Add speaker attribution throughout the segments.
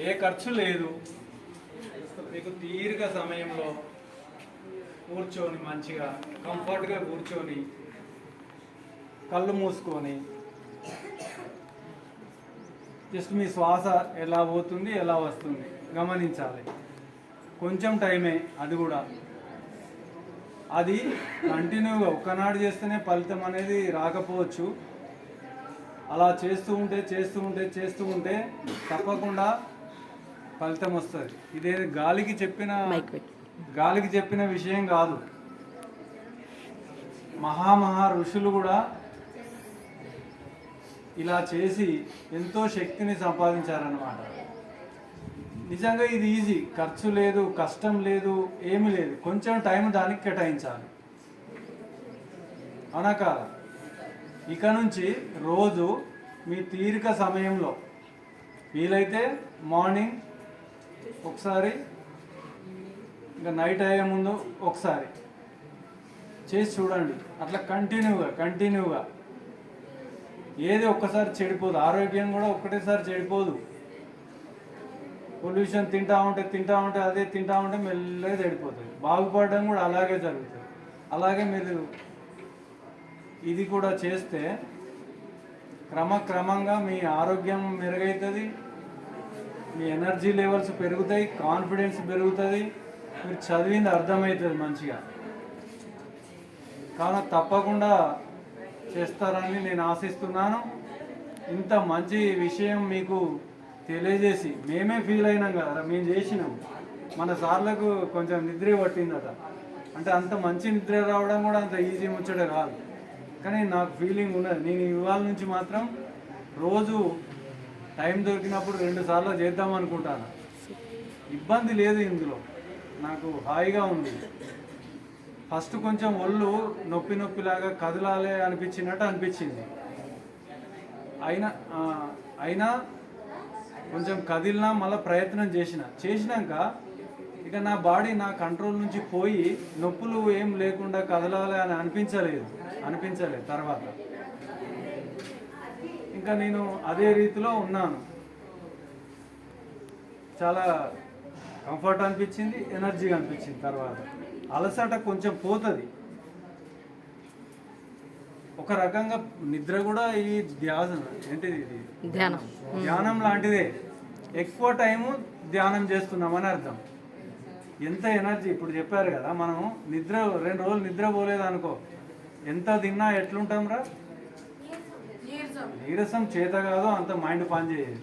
Speaker 1: ఏ ఖర్చు లేదు. మీకు తీరిక సమయంలో కూర్చొని మంచిగా కంఫర్ట్గా కూర్చొని కళ్ళు మూసుకొని జస్ట్ మీ శ్వాస ఎలా పోతుంది ఎలా వస్తుంది గమనించాలి. కొంచెం టైమే, అది కూడా అది కంటిన్యూగా ఒక్కనాడు చేస్తేనే ఫలితం అనేది రాకపోవచ్చు. అలా చేస్తూ ఉంటే తప్పకుండా ఫలితం వస్తుంది. ఇదే గాలికి చెప్పిన విషయం కాదు. మహా ఋషులు కూడా ఇలా చేసి ఎంతో శక్తిని సంపాదించారన్నమాట. నిజంగా ఇది ఈజీ, ఖర్చు లేదు, కష్టం లేదు, ఏమీ లేదు. కొంచెం టైం దానికి కేటాయించాలి. అనకాల ఇక నుంచి రోజు మీ తీరిక సమయంలో వీలైతే మార్నింగ్ ఒకసారి, ఇంకా నైట్ అయ్యే ముందు ఒకసారి చేసి చూడండి. అట్లా కంటిన్యూగా ఏది ఒక్కసారి చెడిపోదు. ఆరోగ్యం కూడా ఒక్కటేసారి చెడిపోదు. పొల్యూషన్ తింటా ఉంటే అదే తింటా ఉంటే మెల్లగా చెడిపోతుంది. బాగుపడడం కూడా అలాగే జరుగుతుంది. అలాగే మీరు ఇది కూడా చేస్తే క్రమంగా మీ ఆరోగ్యం మెరుగవుతుంది, మీ ఎనర్జీ లెవెల్స్ పెరుగుతాయి, కాన్ఫిడెన్స్ పెరుగుతుంది, మీరు చదివింది అర్థమవుతుంది మంచిగా. కావున తప్పకుండా చేస్తారని నేను ఆశిస్తున్నాను. ఇంత మంచి విషయం మీకు తెలియజేసి మేమే ఫీల్ అయినాం కదా, మేము చేసినాం. మన సార్లకు కొంచెం నిద్ర పట్టిందట. అంటే అంత మంచి నిద్ర రావడం కూడా అంత ఈజీ ముచ్చట కాదు. కానీ నాకు ఫీలింగ్ ఉన్నది. నేను ఇవాళ నుంచి మాత్రం రోజు టైం దొరికినప్పుడు 2 సార్లు చేద్దాం అనుకుంటాను. ఇబ్బంది లేదు ఇందులో, నాకు హాయిగా ఉంది. ఫస్ట్ కొంచెం ఒళ్ళు నొప్పిలాగా కదలాలి అనిపించినట్టు అనిపించింది. అయినా కొంచెం కదిలినా మళ్ళీ ప్రయత్నం చేసినాక ఇక నా బాడీ నా కంట్రోల్ నుంచి పోయి నొప్పులు ఏం లేకుండా కదలాలి అని అనిపించలేదు. తర్వాత ఇంకా నేను అదే రీతిలో ఉన్నాను. చాలా కంఫర్ట్ అనిపించింది, ఎనర్జీగా అనిపించింది. తర్వాత అలసట కొంచెం పోతుంది. ఒక రకంగా నిద్ర కూడా ఈ ధ్యానం లాంటిదే. ఎక్కువ టైము ధ్యానం చేస్తున్నామని అర్థం. ఎంత ఎనర్జీ ఇప్పుడు చెప్పారు కదా, మనం 2 రోజులు నిద్ర పోలేదు అనుకో, ఎంత తిన్నా ఎట్లుంటాం రా, నీరసం చేత కాదు, అంత మైండ్ పని చేయదు.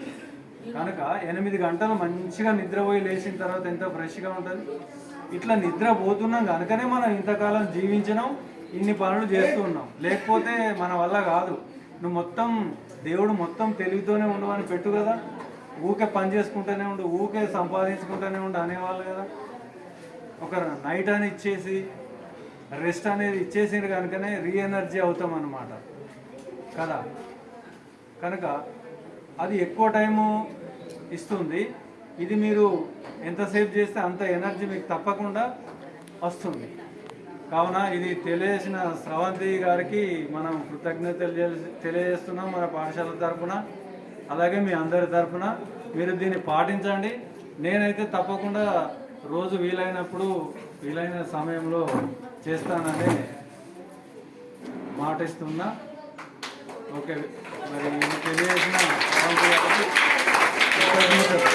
Speaker 1: కనుక 8 గంటలు మంచిగా నిద్రపోయి లేచిన తర్వాత ఎంత ఫ్రెష్గా ఉంటుంది. ఇట్లా నిద్రపోతున్నాం కనుకనే మనం ఇంతకాలం జీవించినాం, ఇన్ని పనులు చేస్తూ ఉన్నాం. లేకపోతే మన వల్ల కాదు. నువ్వు దేవుడు మొత్తం తెలివితోనే ఉండవని పెట్టు కదా, ఊకే పని చేసుకుంటూనే ఉండు, ఊకే సంపాదించుకుంటూనే ఉండు అనేవాళ్ళు కదా. ఒక నైట్ అని ఇచ్చేసి రెస్ట్ అనేది ఇచ్చేసింది కనుకనే రీఎనర్జీ అవుతాం అన్నమాట కదా. కనుక అది ఎక్కువ టైము ఇస్తుంది. ఇది మీరు ఎంతసేపు చేస్తే అంత ఎనర్జీ మీకు తప్పకుండా వస్తుంది. కావున ఇది తెలియజేసిన స్రవంతి గారికి మనం కృతజ్ఞతలు తెలియజేస్తున్నాం మన పాఠశాల తరఫున, అలాగే మీ అందరి తరఫున. మీరు దీన్ని పాటించండి. నేనైతే తప్పకుండా రోజు వీలైన సమయంలో చేస్తానని మాటిస్తున్నా. ఓకే, మరి తెలియజేసిన స్రవంతి గారికి కృతజ్ఞతలు.